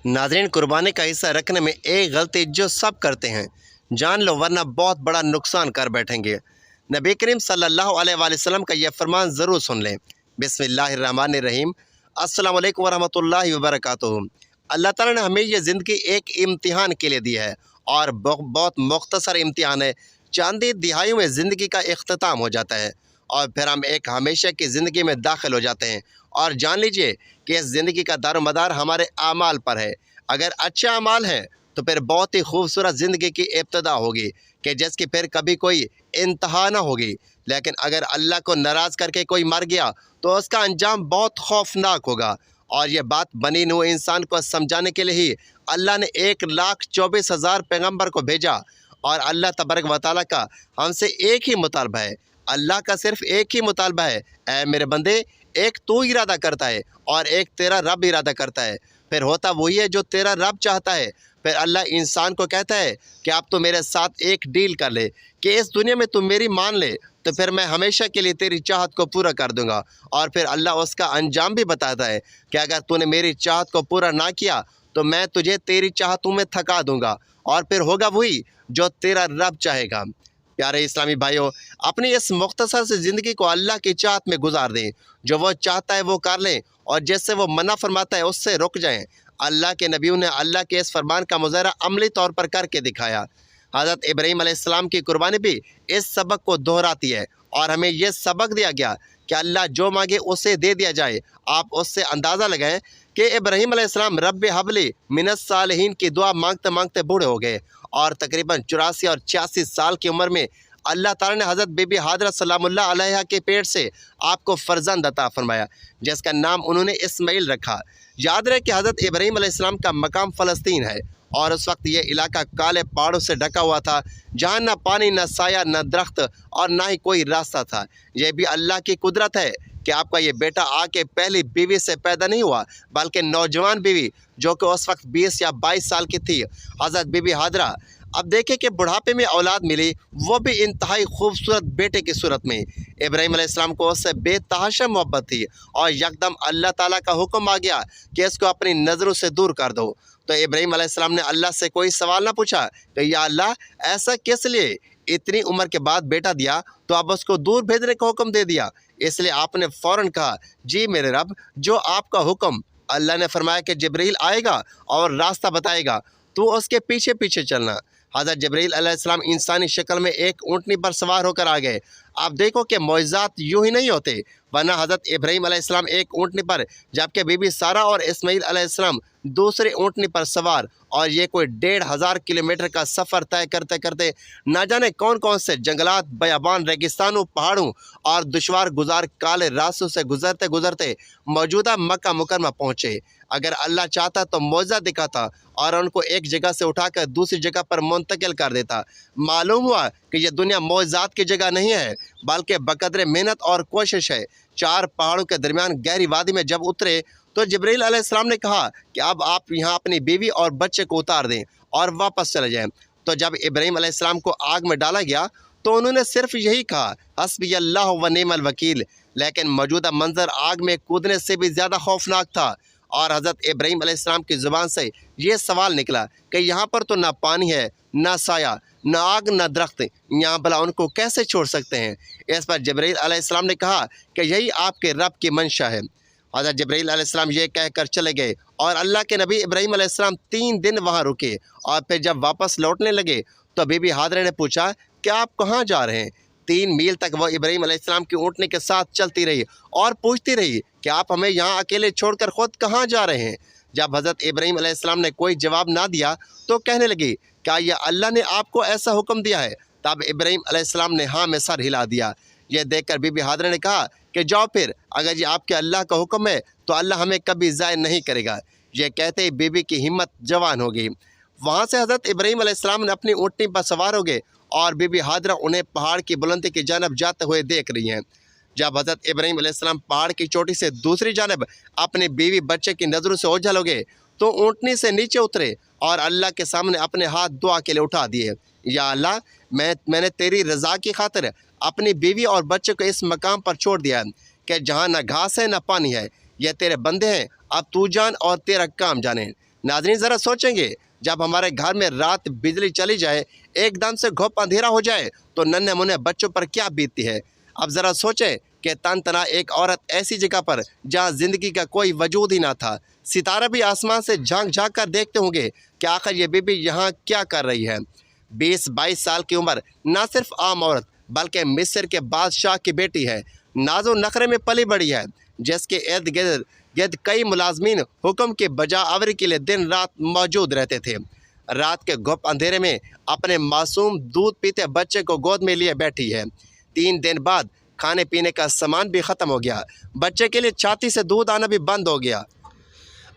नाज़रीन, कुर्बानी का हिस्सा रखने में एक गलती जो सब करते हैं, जान लो वरना बहुत बड़ा नुकसान कर बैठेंगे। नबी करीम सल्लल्लाहु अलैहि वसल्लम का यह फरमान ज़रूर सुन लें। बिस्मिल्लाहिर्रहमानिर्रहीम। अस्सलामु अलैकुम वरहमतुल्लाहि वबरकातुहू। अल्लाह ताला ने हमें यह ज़िंदगी एक इम्तिहान के लिए दी है और बहुत मुख्तसर इम्तिहान है। चांदी दिहाइयों में ज़िंदगी का इख्तिताम हो जाता है और फिर हम एक हमेशा की ज़िंदगी में दाखिल हो जाते हैं। और जान लीजिए कि इस ज़िंदगी का दारोमदार हमारे आमाल पर है। अगर अच्छे अमाल हैं तो फिर बहुत ही खूबसूरत ज़िंदगी की इब्तिदा होगी कि जिसकी फिर कभी कोई इंतहा ना होगी। लेकिन अगर अल्लाह को नाराज़ करके कोई मर गया तो उसका अंजाम बहुत खौफनाक होगा। और ये बात बनी नूह इंसान को समझाने के लिए ही अल्लाह ने 1,24,000 पैगम्बर को भेजा। और अल्लाह तबारक व तआला का हमसे एक ही मुतालबा है। अल्लाह का सिर्फ एक ही मुतालबा है, ऐ मेरे बंदे, एक तू इरादा करता है और एक तेरा रब इरादा करता है। फिर होता वही है जो तेरा रब चाहता है। फिर अल्लाह इंसान को कहता है कि आप तो मेरे साथ एक डील कर ले कि इस दुनिया में तुम मेरी मान ले तो फिर मैं हमेशा के लिए तेरी चाहत को पूरा कर दूंगा। और फिर अल्लाह उसका अंजाम भी बताता है कि अगर तूने मेरी चाहत को पूरा ना किया तो मैं तुझे तेरी चाहतों में थका दूंगा और फिर होगा वही जो तेरा रब चाहेगा। प्यारे इस्लामी भाइयों, अपनी इस मुख्तसर से ज़िंदगी को अल्लाह की चाहत में गुजार दें। जो वो चाहता है वो कर लें और जिससे वो मना फरमाता है उससे रुक जाएं। अल्लाह के नबियों ने अल्लाह के इस फरमान का मुज़ाहरा अमली तौर पर करके दिखाया। हज़रत इब्राहीम अलैहिस्सलाम की कुर्बानी भी इस सबक को दोहराती है और हमें यह सबक दिया गया कि अल्लाह जो मांगे उसे दे दिया जाए। आप उससे अंदाज़ा लगाएं कि इब्राहीम अलैहिस्सलाम रब्बि हबली मिनस सालिहीन की दुआ मांगते मांगते बूढ़े हो गए और तकरीबन 84 और 86 साल की उम्र में अल्लाह ताला ने हज़रत बीबी हाजरा सलामुल्लाह अलैहा के पेट से आपको फ़र्जंद अता फरमाया जिसका नाम उन्होंने इस्माइल रखा। याद रहे कि हज़रत इब्राहीम अलैहिस्सलाम का मकाम फ़लस्तीन है और उस वक्त ये इलाका काले पहाड़ों से ढका हुआ था जहाँ न पानी, न साया, न दरख्त और ना ही कोई रास्ता था। यह भी अल्लाह की कुदरत है कि आपका ये बेटा आके पहली बीवी से पैदा नहीं हुआ बल्कि नौजवान बीवी जो कि उस वक्त 20 या 22 साल की थी, हज़रत बीबी हाजरा। अब देखें कि बुढ़ापे में औलाद मिली, वो भी इंतहाई खूबसूरत बेटे की सूरत में। इब्राहीम अलैहिस्सलाम को उससे बेतहाशा मोहब्बत थी और यकदम अल्लाह ताला का हुक्म आ गया कि इसको अपनी नज़रों से दूर कर दो। तो इब्राहीम अलैहिस्सलाम ने अल्लाह से कोई सवाल ना पूछा कि या अल्लाह, ऐसा किस लिए इतनी उम्र के बाद बेटा दिया तो अब उसको दूर भेजने का हुक्म दे दिया। इसलिए आपने फ़ौरन कहा, जी मेरे रब, जो आपका हुक्म। अल्लाह ने फरमाया कि जिब्रील आएगा और रास्ता बताएगा, तो उसके पीछे पीछे चलना। हज़रत जिब्रील अलैहिस्सलाम इंसानी शक्ल में एक ऊँटनी पर सवार होकर आ गए। आप देखो कि मौज़ात यूँ ही नहीं होते, वरना हज़रत इब्राहीम अलैहिस्सलाम एक ऊँटनी पर जबकि बीबी सारा और इस्माइल अलैहिस्सलाम दूसरे ऊँटनी पर सवार, और ये कोई 1,500 किलोमीटर का सफ़र तय करते करते ना जाने कौन कौन से जंगलात, बयाबान, रेगिस्तानों, पहाड़ों और दुश्वार गुजार काले रास्तों से गुजरते गुजरते मौजूदा मक्का मुकरमा पहुँचे। अगर अल्लाह चाहता तो मौज़ा दिखाता और उनको एक जगह से उठाकर दूसरी जगह पर मुंतकिल कर देता। मालूम हुआ कि यह दुनिया मौज़ात की जगह नहीं है बल्कि बकदरे मेहनत और कोशिश है। 4 पहाड़ों के दरमियान गहरी वादी में जब उतरे तो जिब्रील अलैहिस्सलाम ने कहा कि अब आप यहाँ अपनी बीवी और बच्चे को उतार दें और वापस चले जाएं। तो जब इब्राहीम अलैहिस्सलाम को आग में डाला गया तो उन्होंने सिर्फ यही कहा, हस्बी अल्लाह व निअमल वकील। लेकिन मौजूदा मंजर आग में कूदने से भी ज़्यादा खौफनाक था और हज़रत इब्राहीम अलैहिस्सलाम की ज़ुबान से ये सवाल निकला कि यहाँ पर तो ना पानी है, ना साया, ना आग, ना दरख्त, यहाँ भला उनको कैसे छोड़ सकते हैं। इस पर जिब्रील अलैहिस्सलाम ने कहा कि यही आपके रब की मंशा है। हज़रत जिब्रील अलैहिस्सलाम ये कहकर चले गए और अल्लाह के नबी इब्राहीम अलैहिस्सलाम 3 दिन वहाँ रुके और फिर जब वापस लौटने लगे तो बीबी हाजरा ने पूछा कि आप कहाँ जा रहे हैं। 3 मील तक वह इब्राहीम अलैहिस्सलाम की ऊँटनी के साथ चलती रही और पूछती रही कि आप हमें यहाँ अकेले छोड़कर ख़ुद कहाँ जा रहे हैं। जब हज़रत इब्राहीम अलैहिस्सलाम ने कोई जवाब ना दिया तो कहने लगी, क्या यह अल्लाह ने आपको ऐसा हुक्म दिया है। तब इब्राहीम अलैहिस्सलाम ने हाँ में सर हिला दिया। यह देखकर बीबी हाजरा ने कहा कि जाओ फिर, अगर ये आपके अल्लाह का हुक्म है तो अल्लाह हमें कभी ज़ाय नहीं करेगा। यह कहते ही बीबी की हिम्मत जवान हो गई। वहाँ से हज़रत इब्राहीम अलैहिस्सलाम ने अपनी ऊँटनी पर सवार हो गए और बीबी हाजरा उन्हें पहाड़ की बुलंदी की जानब जाते हुए देख रही हैं। जब हज़रत इब्राहीम अलैहिस्सलाम पहाड़ की चोटी से दूसरी जानब अपने बीवी बच्चे की नज़रों से ओझल हो गए तो ऊँटनी से नीचे उतरे और अल्लाह के सामने अपने हाथ दुआ के लिए उठा दिए। या अल्लाह, मैंने तेरी रज़ा की खातिर अपनी बीवी और बच्चे को इस मकाम पर छोड़ दिया है कि जहाँ न घास है न पानी है। यह तेरे बंदे हैं, अब तू जान और तेरा काम जाने। नाज़रीन ज़रा सोचेंगे, जब हमारे घर में रात बिजली चली जाए, एकदम से घुप अंधेरा हो जाए तो नन्हे मुन्ने बच्चों पर क्या बीतती है। अब ज़रा सोचें कि तन तना एक औरत ऐसी जगह पर जहाँ ज़िंदगी का कोई वजूद ही ना था। सितारा भी आसमान से झांक झांक कर देखते होंगे कि आखिर ये बीबी यहाँ क्या कर रही है। 20-22 साल की उम्र ना सिर्फ आम औरत बल्कि मिस्र के बादशाह की बेटी है। नाज़ो नखरे में पली बड़ी है, जिसके इर्द गिर्द कई मुलाजमीन हुक्म की बजाआवरी के लिए दिन रात मौजूद रहते थे। रात के गुप अंधेरे में अपने मासूम दूध पीते बच्चे को गोद में लिए बैठी है। 3 दिन बाद खाने पीने का सामान भी ख़त्म हो गया। बच्चे के लिए छाती से दूध आना भी बंद हो गया।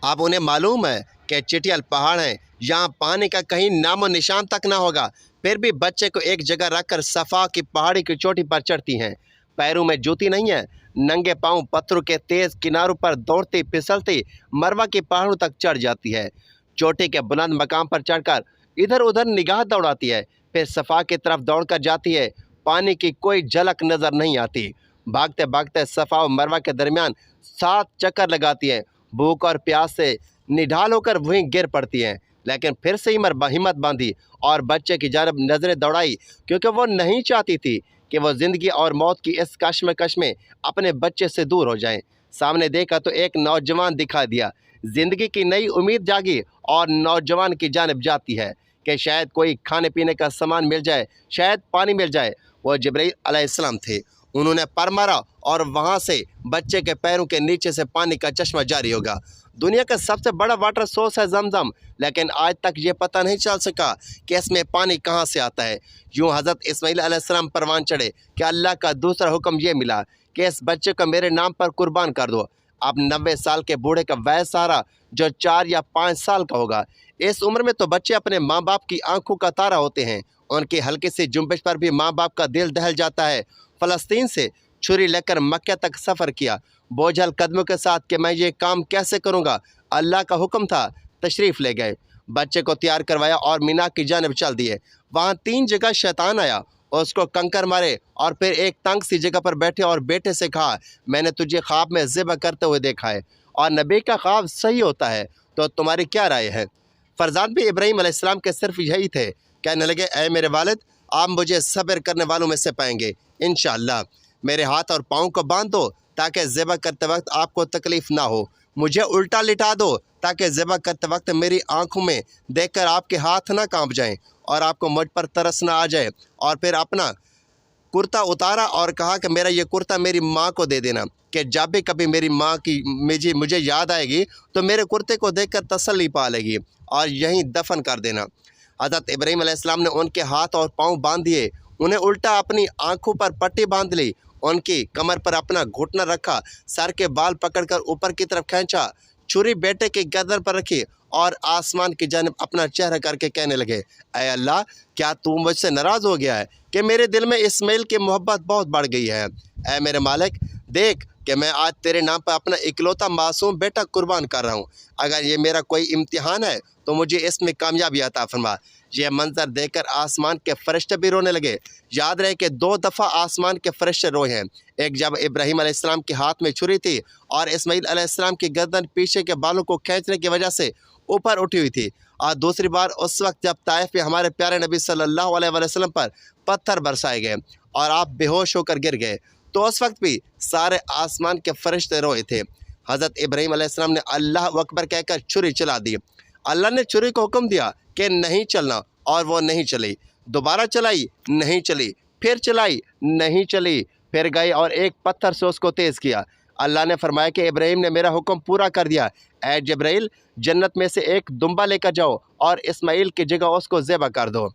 अब उन्हें मालूम है कि चिटियल पहाड़ हैं, यहाँ पानी का कहीं नामो निशान तक ना होगा, फिर भी बच्चे को एक जगह रखकर सफ़ा की पहाड़ी की चोटी पर चढ़ती हैं। पैरों में जूती नहीं है, नंगे पाँव पत्थरों के तेज़ किनारों पर दौड़ती फिसलती मरवा की पहाड़ों तक चढ़ जाती है। चोटी के बुलंद मकाम पर चढ़कर इधर उधर निगाह दौड़ाती है, फिर सफ़ा की तरफ दौड़कर जाती है। पानी की कोई झलक नज़र नहीं आती। भागते भागते सफ़ा और मरवा के दरमियान 7 चक्कर लगाती है। भूख और प्यास से निढाल होकर वहीं गिर पड़ती हैं, लेकिन फिर से हिम्मत बांधी और बच्चे की जानब नज़रें दौड़ाई, क्योंकि वो नहीं चाहती थी कि वो ज़िंदगी और मौत की इस कश्मकश में अपने बच्चे से दूर हो जाएं। सामने देखा तो एक नौजवान दिखा दिया। ज़िंदगी की नई उम्मीद जागी और नौजवान की जानब जाती है कि शायद कोई खाने पीने का सामान मिल जाए, शायद पानी मिल जाए। वो जिब्रील अलैहिस्सलाम थे। उन्होंने पर मारा और वहाँ से बच्चे के पैरों के नीचे से पानी का चश्मा जारी होगा। दुनिया का सबसे बड़ा वाटर सोर्स है ज़मज़म, लेकिन आज तक ये पता नहीं चल सका कि इसमें पानी कहाँ से आता है। यूँ हज़रत इस्माईल अलैहिस्सलाम परवान चढ़े कि अल्लाह का दूसरा हुक्म ये मिला कि इस बच्चे को मेरे नाम पर कुर्बान कर दो। अब 90 साल के बूढ़े का वह सहारा जो 4 या 5 साल का होगा। इस उम्र में तो बच्चे अपने माँ बाप की आंखों का तारा होते हैं। उनकी हल्की सी जुम्बिश पर भी माँ बाप का दिल दहल जाता है। फ़लस्तीन से छुरी लेकर मक्का तक सफ़र किया, बोझल कदमों के साथ कि मैं ये काम कैसे करूँगा। अल्लाह का हुक्म था, तशरीफ़ ले गए, बच्चे को तैयार करवाया और मीना की जानब चल दिए। वहाँ 3 जगह शैतान आया, उसको कंकर मारे और फिर एक तंग सी जगह पर बैठे और बेटे से कहा, मैंने तुझे ख्वाब में ज़िबह करते हुए देखा है और नबी का ख्वाब सही होता है, तो तुम्हारी क्या राय है। फरजाद भी इब्राहीम अलैहिस्सलाम के सिर्फ यही थे। कहने लगे, ऐ मेरे वालिद, आप मुझे सब्र करने वालों में से पाएंगे इंशाअल्लाह। मेरे हाथ और पाँव को बांध दो ताकि ज़िबह करते वक्त आपको तकलीफ़ ना हो। मुझे उल्टा लिटा दो ताकि ज़िबह करते वक्त मेरी आंखों में देखकर आपके हाथ ना कांप जाएं और आपको मुझ पर तरस ना आ जाए। और फिर अपना कुर्ता उतारा और कहा कि मेरा ये कुर्ता मेरी माँ को दे देना, कि जब भी कभी मेरी माँ की मुझे याद आएगी तो मेरे कुर्ते को देखकर तसल्ली पा लेगी और यहीं दफन कर देना। हज़रत इब्राहीम अलैहिस्सलाम ने उनके हाथ और पाँव बांध दिए, उन्हें उल्टा अपनी आंखों पर पट्टी बांध ली, उनकी कमर पर अपना घुटना रखा, सर के बाल पकड़कर ऊपर की तरफ खींचा, छुरी बेटे की गर्दन पर रखी और आसमान की जानिब अपना चेहरा करके कहने लगे, ऐ अल्लाह, क्या तू मुझसे नाराज़ हो गया है कि मेरे दिल में इस्माइल की मोहब्बत बहुत बढ़ गई है। ऐ मेरे मालिक, देख कि मैं आज तेरे नाम पर अपना इकलौता मासूम बेटा कुर्बान कर रहा हूँ। अगर ये मेरा कोई इम्तिहान है तो मुझे इसमें कामयाबी अता फरमा। यह मंजर देखकर आसमान के फरिश्ते भी रोने लगे। याद रहे कि 2 दफ़ा आसमान के फरिश्ते रोए हैं। एक जब इब्राहीम अलैहिस्सलाम के हाथ में छुरी थी और इस्माईल अलैहिस्सलाम की गर्दन पीछे के बालों को खींचने की वजह से ऊपर उठी हुई थी, और दूसरी बार उस वक्त जब ताइफ में हमारे प्यारे नबी सल्लल्लाहु अलैहि वसल्लम पर पत्थर बरसाए गए और आप बेहोश होकर गिर गए, तो उस वक्त भी सारे आसमान के फरिश्ते रोए थे। हज़रत इब्राहीम अलैहिस्सलाम ने अल्लाह अकबर कहकर छुरी चला दी। अल्लाह ने छुरी को हुक्म दिया कि नहीं चलना, और वो नहीं चली। दोबारा चलाई, नहीं चली, फिर चलाई, नहीं चली, फिर गई और एक पत्थर से उसको तेज़ किया। अल्लाह ने फरमाया कि इब्राहीम ने मेरा हुक्म पूरा कर दिया। ऐ जिब्राइल, जन्नत में से एक दुम्बा लेकर जाओ और इस्माइल की जगह उसको ज़िबह कर दो।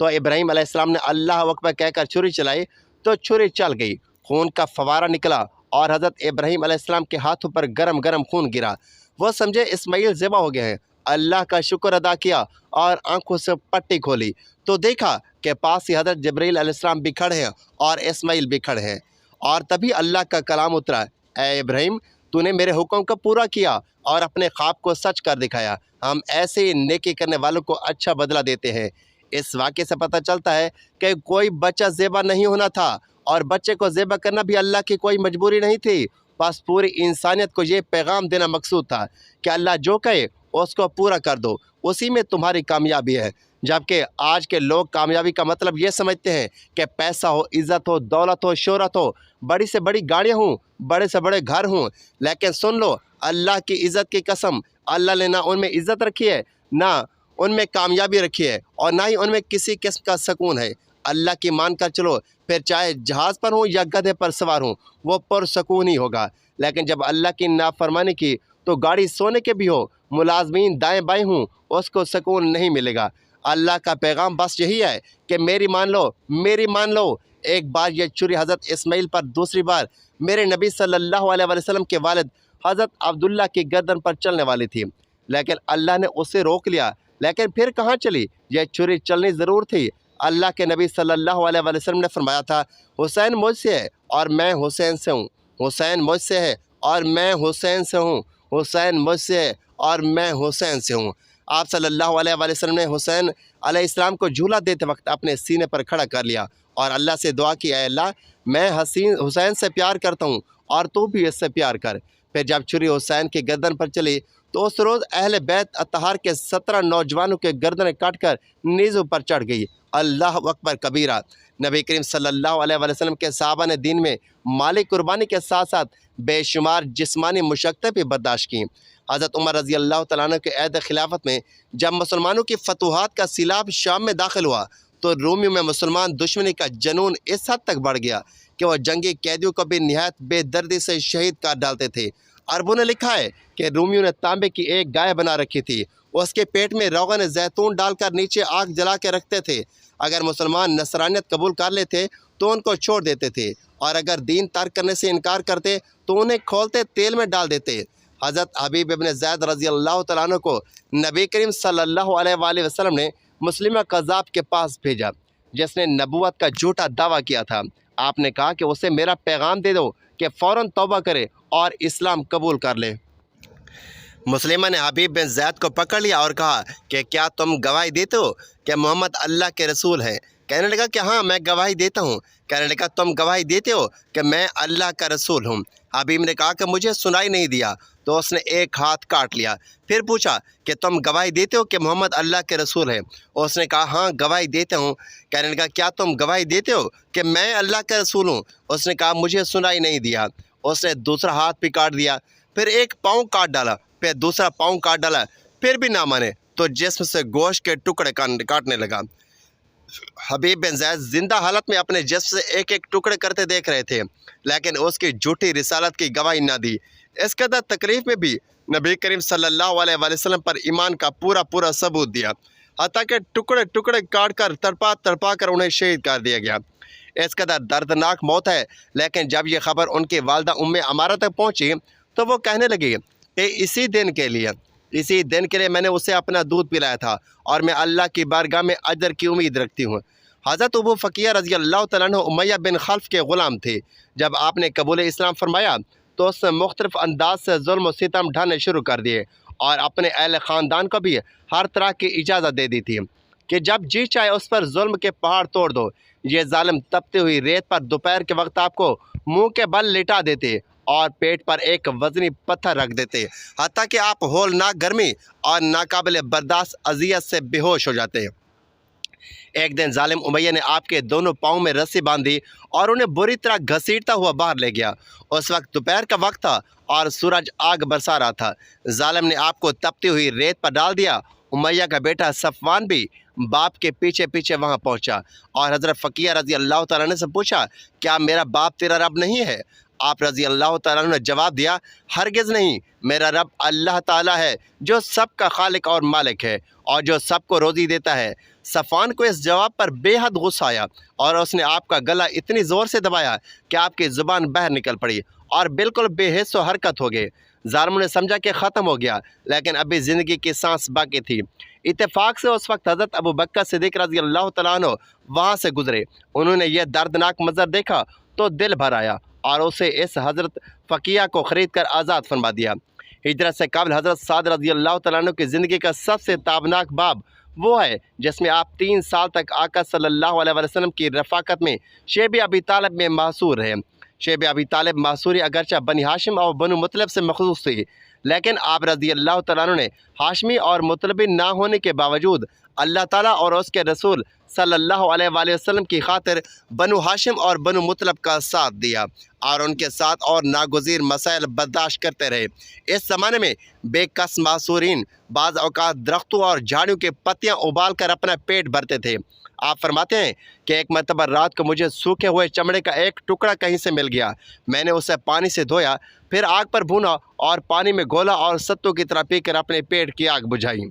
तो इब्राहीम अलैहिस्सलाम ने अल्लाह अकबर कहकर छुरी चलाई तो छुरी चल गई, खून का फवारा निकला और हज़रत इब्राहीम अलैहिस्सलाम के हाथों पर गरम गरम खून गिरा। वो समझे इस्माइल ज़िबह हो गए हैं। अल्लाह का शुक्र अदा किया और आंखों से पट्टी खोली तो देखा कि पास ही हज़रत जिब्रील अलैहिस्सलाम भी खड़े हैं और इस्माइल भी खड़े हैं। और तभी अल्लाह का कलाम उतरा, ऐ इब्राहीम, तूने मेरे हुक्म को पूरा किया और अपने ख्वाब को सच कर दिखाया। हम ऐसे ही नेकी करने वालों को अच्छा बदला देते हैं। इस वाक़े से पता चलता है कि कोई बच्चा ज़िबह नहीं होना था और बच्चे को ज़िबह करना भी अल्लाह की कोई मजबूरी नहीं थी। बस पूरी इंसानियत को ये पैगाम देना मकसूद था कि अल्लाह जो कहे उसको पूरा कर दो, उसी में तुम्हारी कामयाबी है। जबकि आज के लोग कामयाबी का मतलब ये समझते हैं कि पैसा हो, इज़्ज़त हो, दौलत हो, शोहरत हो, बड़ी से बड़ी गाड़ियाँ हों, बड़े से बड़े घर हों। लेकिन सुन लो, अल्लाह की इज़्ज़त की कसम, अल्लाह ने ना उनमें इज़्ज़त रखी है, ना उनमें कामयाबी रखी है, और ना ही उनमें किसी किस्म का सुकून है। अल्लाह की मान कर चलो, फिर चाहे जहाज़ पर हो या गधे पर सवार हो, वो पुरसकून ही होगा। लेकिन जब अल्लाह की नाफरमानी की तो गाड़ी सोने के भी हो, मुलाजमीन दाएं बाएं हों, उसको सुकून नहीं मिलेगा। अल्लाह का पैगाम बस यही है कि मेरी मान लो, मेरी मान लो। एक बार ये छुरी हज़रत इस्माइल पर, दूसरी बार मेरे नबी सल्लल्लाहु अलैहि वसल्लम के वालिद हज़रत अब्दुल्ला की गर्दन पर चलने वाली थी, लेकिन अल्लाह ने उसे रोक लिया। लेकिन फिर कहाँ चली? यह छुरी चलनी ज़रूर थी। अल्लाह के नबी सल्लल्लाहु अलैहि वसल्लम ने फरमाया था, हुसैन मुझसे है और मैं हुसैन से हूँ, हुसैन मुझसे है और मैं हुसैन से हूँ, हुसैन मुझसे है और मैं हुसैन से हूँ। आप सल्लल्लाहु अलैहि वसल्लम ने हुसैन अलैहिस्सलाम को झूला देते वक्त अपने सीने पर खड़ा कर लिया और अल्लाह से दुआ की, ऐ अल्लाह, मैं हुसैन से प्यार करता हूँ और तू भी इससे प्यार कर। फिर जब छुरी हुसैन की गर्दन पर चली तो उस रोज़ अहले बैत अतहार के 17 नौजवानों के गर्दनें काटकर नीज़ों पर चढ़ गई। अल्लाह अकबर कबीरा। नबी करीम सल्लल्लाहु अलैहि वसल्लम के सहाबा ने दीन में माली कुर्बानी के साथ साथ बेशुमार जिस्मानी मुशक्क़तें भी बर्दाश्त की। हज़रत उमर रज़ी अल्लाह तआला अन्हु के अहद खिलाफत में जब मुसलमानों की फतूहात का सिलाब शाम में दाखिल हुआ तो रोमियों में मुसलमान दुश्मनी का जनून इस हद तक बढ़ गया कि वह जंगी कैदियों को भी निहायत बेदर्दी से शहीद कर डालते थे। अरबों ने लिखा है कि रोमियों ने तांबे की एक गाय बना रखी थी, उसके पेट में रोगन ज़ैतून डालकर नीचे आग जला के रखते थे। अगर मुसलमान नसरानियत कबूल कर लेते तो उनको छोड़ देते थे, और अगर दीन तर्क करने से इनकार करते तो उन्हें खोलते तेल में डाल देते। हज़रत हबीब इब्न ज़ैद रज़ी अल्लाह तआला अन्हु को नबी करीम सल्लल्लाहु अलैहि वसल्लम ने मुस्लिमा कज़्ज़ाब के पास भेजा, जिसने नबूवत का झूठा दावा किया था। आपने कहा कि उसे मेरा पैगाम दे दो कि फ़ौरन तौबा करे और इस्लाम कबूल कर ले। मुस्लिमा ने हबीब बिन ज़ैद को पकड़ लिया और कहा कि क्या तुम गवाही देते हो कि मोहम्मद अल्लाह के रसूल हैं? कहने लगा कि हाँ, मैं गवाही देता हूँ। कहने लगा, तुम गवाही देते हो कि मैं अल्लाह का रसूल हूँ? हबीब ने कहा कि मुझे सुनाई नहीं दिया, तो उसने एक हाथ काट लिया। फिर पूछा कि तुम गवाही देते हो कि मोहम्मद अल्लाह के रसूल हैं? उसने कहा, हाँ, गवाही देता हूँ। कहने लगा, क्या तुम गवाही देते हो कि मैं अल्लाह का रसूल हूँ? उसने कहा, मुझे सुनाई नहीं दिया। उसने दूसरा हाथ भी काट दिया, फिर एक पाँव काट डाला, फिर दूसरा पाँव काट डाला, फिर भी ना माने तो जिस्म से गोश्त के टुकड़े काटने लगा। हबीब बिन ज़ैद जिंदा हालत में अपने जिस्म से एक एक टुकड़े करते देख रहे थे, लेकिन उसकी झूठी रिसालत की गवाही ना दी। इस कदर तकलीफ में भी नबी करीम सल्लल्लाहु अलैहि वसल्लम पर ईमान का पूरा पूरा सबूत दिया, हत्ता के टुकड़े टुकड़े काट कर तड़पा तड़पा कर उन्हें शहीद कर दिया गया। इस कदर दर्दनाक मौत है। लेकिन जब ये खबर उनकी वालदा उम्मे अमारा तक पहुँची तो वो कहने लगी कि इसी दिन के लिए मैंने उसे अपना दूध पिलाया था और मैं अल्लाह की बारगाह में अजर की उम्मीद रखती हूँ। हज़रत अबू फ़कीह रज़ी अल्लाह तआला अन्हु उमय्या बिन खल्फ़ के ग़ुलाम थे। जब आपने कबूल इस्लाम फरमाया तो उसने मुख्तलिफ़ अंदाज से जुल्म व सितम ढाने शुरू कर दिए और अपने अहल ख़ानदान को भी हर तरह की इजाज़त दे दी थी कि जब जी चाहे उस पर जुल्म के पहाड़ तोड़ दो। ये जालिम तपती हुई रेत पर दोपहर के वक्त आपको मुंह के बल लिटा देते और पेट पर एक वज़नी पत्थर रख देते, हत्ता कि आप होलनाक गर्मी और नाकाबिल बर्दाश्त अज़ियत से बेहोश हो जाते। एक दिन जालिम उमैया ने आपके दोनों पाँव में रस्सी बांधी और उन्हें बुरी तरह घसीटता हुआ बाहर ले गया। उस वक्त दोपहर का वक्त था और सूरज आग बरसा रहा था। जालिम ने आपको तपती हुई रेत पर डाल दिया। उमैया का बेटा सफ़वान भी बाप के पीछे पीछे वहां पहुंचा और हज़रत फ़कीह रज़ी अल्लाह तआला अन्हु से पूछा, क्या मेरा बाप तेरा रब नहीं है? आप रज़ी अल्लाह तआला अन्हु ने जवाब दिया, हरगिज़ नहीं, मेरा रब अल्लाह ताला है जो सबका खालिक और मालिक है और जो सबको रोज़ी देता है। सफ़वान को इस जवाब पर बेहद गुस्सा आया और उसने आपका गला इतनी ज़ोर से दबाया कि आपकी ज़ुबान बाहर निकल पड़ी और बिल्कुल बेहिस्स व हरकत हो गए। ज़ालिमों ने समझा कि ख़त्म हो गया, लेकिन अभी ज़िंदगी की सांस बाकी थी। इत्तेफाक से उस वक्त हज़रत अबू बकर सिद्दीक़ रज़ी अल्लाह तआला अन्हु वहाँ से गुजरे। उन्होंने यह दर्दनाक मंज़र देखा तो दिल भर आया और उसे इस हज़रत फ़कीह को ख़रीद कर आज़ाद फरमा दिया। हिजरत से कबल हज़रत साद रज़ी अल्लाह तआला अन्हु की ज़िंदगी का सबसे ताबनाक बाब वो है जिसमें आप 3 साल तक आका सल्लल्लाहु अलैहि वसल्लम की रफ़ाकत में शेब अबी तालिब में महसूर रहे। शेब अबी तालिब मासूरी अगरचा बनी हाशिम और बनु मुतलब से मखसूस थी, लेकिन आप रज़ी अल्लाह तआला अन्हु ने हाशमी और मुतलबी ना होने के बावजूद अल्लाह ताला और उसके रसूल सल्लल्लाहु अलैहि वसल्लम की खातिर बनु हाशिम और बनु मुतलब का साथ दिया और उनके साथ और नागुज़ीर मसाइल बर्दाश्त करते रहे। इस ज़माने में बेकस मासूरीन बाज़ औक़ात दरख्तों और झाड़ियों की पत्तियाँ उबाल कर अपना पेट भरते थे। आप फरमाते हैं कि एक मरतबा रात को मुझे सूखे हुए चमड़े का एक टुकड़ा कहीं से मिल गया। मैंने उसे पानी से धोया, फिर आग पर भूना और पानी में घोला और सत्तू की तरह पीकर अपने पेट की आग बुझाई।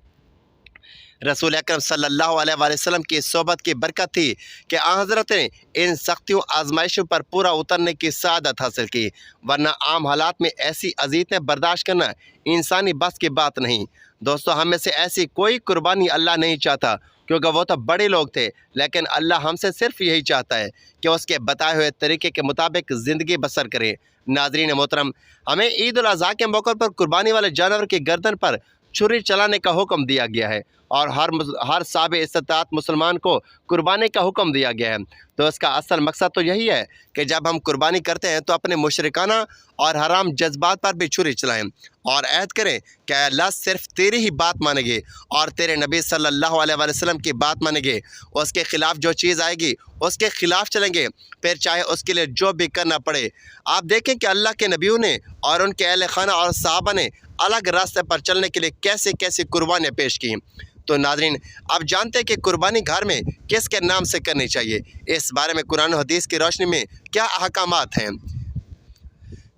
रसूल अकरम सल्लल्लाहु अलैहि वसल्लम की सोबत की बरकत थी कि हज़रत ने इन सख्तियों आजमाइशों पर पूरा उतरने की सआदत हासिल की, वरना आम हालात में ऐसी अज़ीज़ें बर्दाश्त करना इंसानी बस की बात नहीं। दोस्तों, हम में से ऐसी कोई कुर्बानी अल्लाह नहीं चाहता, क्योंकि वो तो बड़े लोग थे, लेकिन अल्लाह हमसे सिर्फ यही चाहता है कि उसके बताए हुए तरीके के मुताबिक ज़िंदगी बसर करें। नाज़रीन मोहतरम, हमें ईद उल अज़हा के मौके पर कुर्बानी वाले जानवर की गर्दन पर छुरी चलाने का हुक्म दिया गया है और हर साब इस्तात मुसलमान को कुर्बानी का हुक्म दिया गया है। तो इसका असल मकसद तो यही है कि जब हम कुर्बानी करते हैं तो अपने मुशरिकाना और हराम जज्बात पर भी छुरी चलाएं और ऐद करें कि अल्लाह सिर्फ तेरी ही बात मानेंगे और तेरे नबी सल्लल्लाहु अलैहि वसल्लम की बात मानेंगे। उसके ख़िलाफ़ जो चीज़ आएगी उसके ख़िलाफ़ चलेंगे, फिर चाहे उसके लिए जो भी करना पड़े। आप देखें कि अल्लाह के नबियों ने और उनके अहले खाना और सहाबा ने अलग रास्ते पर चलने के लिए कैसे कैसे कुर्बानियाँ पेश की। तो नाज़रीन, अब जानते हैं कि कुर्बानी घर में किसके नाम से करनी चाहिए। इस बारे में कुरान और हदीस की रोशनी में क्या अहकामात हैं।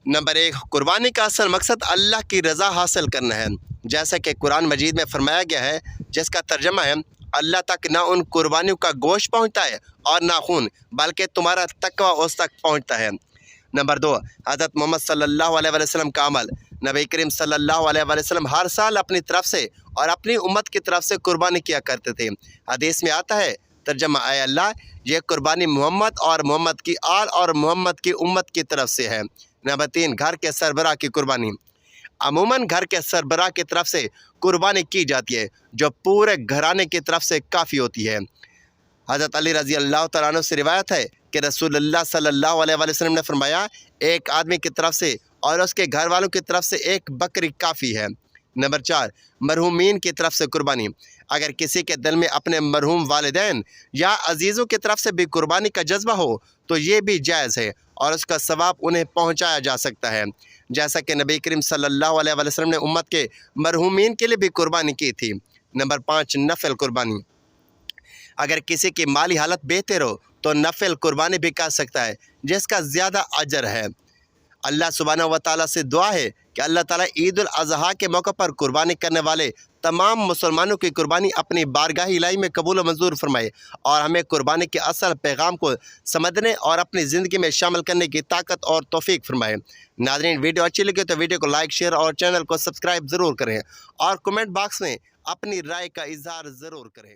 नंबर 1, कुर्बानी का असल मकसद अल्लाह की रज़ा हासिल करना है, जैसा कि कुरान मजीद में फरमाया गया है, जिसका तर्जमा है अल्लाह तक ना उन कुर्बानियों का गोश्त पहुँचता है और ना खून, बल्कि तुम्हारा तकवा उस तक पहुँचता है। नंबर 2, हज़रत मोहम्मद सल्लल्लाहु अलैहि वसल्लम का अमल। नबी करीम सल्लल्लाहु अलैहि वसल्लम हर साल अपनी तरफ से और अपनी उम्मत की तरफ से कुर्बानी किया करते थे। हदीस में आता है, तर्जमा आए अल्लाह, ये कुर्बानी मोहम्मद और मोहम्मद की आल और मोहम्मद की उम्मत की तरफ से है। नंबर 3, घर के सरबराह की कुर्बानी। अमूमन घर के सरबराह की तरफ से कुर्बानी की जाती है, जो पूरे घराने की तरफ से काफ़ी होती है। हज़रत अली रज़ी अल्लाह तआला अन्हु से रिवायत है कि रसूलुल्लाह सल्लल्लाहु अलैहि वसल्लम ने फरमाया, एक आदमी की तरफ से और उसके घर वालों की तरफ से एक बकरी काफ़ी है। नंबर 4, मरहूमीन की तरफ से कुर्बानी। अगर किसी के दिल में अपने मरहूम वालिदैन या अजीज़ों की तरफ से भी कुर्बानी का जज्बा हो तो ये भी जायज़ है और उसका सवाब उन्हें पहुंचाया जा सकता है, जैसा कि नबी करीम सल्लल्लाहु अलैहि वसल्लम ने उम्मत के मरहूमीन के लिए भी कुर्बानी की थी। नंबर 5, नफल कुर्बानी। अगर किसी की माली हालत बेहतर हो तो नफल कुर्बानी भी कर सकता है, जिसका ज़्यादा अजर है। अल्लाह सुब्हानहू व तआला से दुआ है कि अल्लाह ताला ईद उल अज़हा के मौके पर कुर्बानी करने वाले तमाम मुसलमानों की कुर्बानी अपनी बारगाह इलाही में कबूल व मंजूर फरमाए और हमें कुर्बानी के असल पैगाम को समझने और अपनी ज़िंदगी में शामिल करने की ताकत और तौफीक फरमाए। नाज़रीन, वीडियो अच्छी लगे तो वीडियो को लाइक, शेयर और चैनल को सब्सक्राइब ज़रूर करें और कमेंट बॉक्स में अपनी राय का इजहार ज़रूर करें।